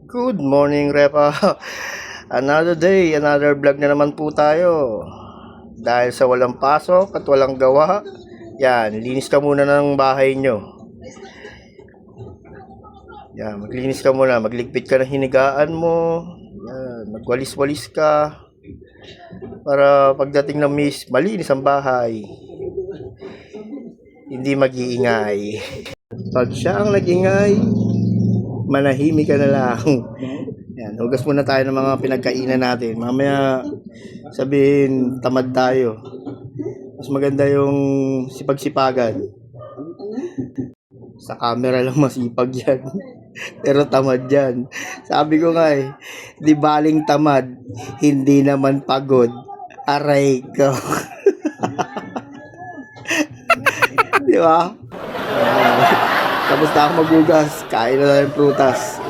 Good morning, Repa. Another day, another vlog na naman po tayo. Dahil sa walang pasok at walang gawa, yan, linis ka muna ng bahay nyo. Yan, maglinis ka muna, magligpit ka ng hinigaan mo. Yan, magwalis-walis ka. Para pagdating ng miss, malinis ang bahay. Hindi mag-iingay. Pag siya ang nag-ingay, manahimik ka na lang. Yan, hugas muna tayo ng mga pinagkainan natin. Mamaya sabihin tamad tayo. Mas maganda yung sipag-sipagan. Sa camera lang masipag yan. Pero tamad yan. Sabi ko nga di baling tamad, hindi naman pagod. Aray ko. Di ba? Tapos na ako magugas, kain na lang yung prutas.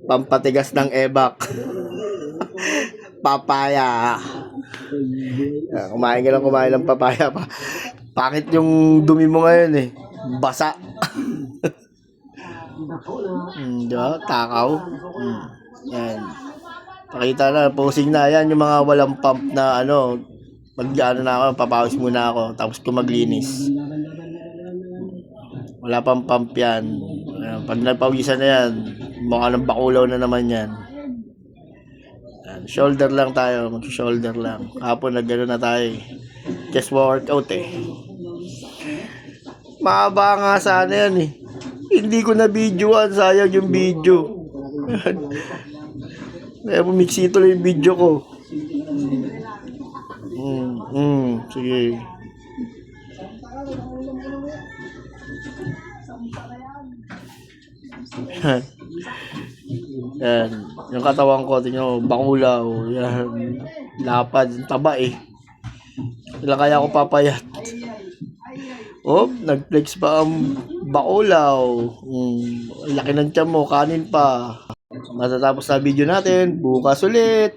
Pampatigas ng ebak. Papaya. Kumain ka lang, kumain ng papaya pa. Bakit yung dumi mo ngayon basa. Diba? Takaw. Yan. Pakita na, posing na yan yung mga walang pump na mag-ano na ako, papawis muna ako, tapos ko maglinis. Wala pang pump yan. Pag nagpawisan na yan, mukha ng bakulaw na naman yan. Shoulder lang tayo, mag-shoulder lang. Kapon nag-ano na tayo. Just workout Mahaba nga sana yan Hindi ko na videoan, sayang yung video. Kaya bumiksi tuloy yung video ko. Sige. Yan. Yung katawan ko, tingnan mo, bakulaw. Yan. Lapad, taba Kailan kaya ako papayat? Nag-flex pa ang bakulaw. Laki ng tiyan mo, kanin pa. Matatapos na video natin. Bukas ulit.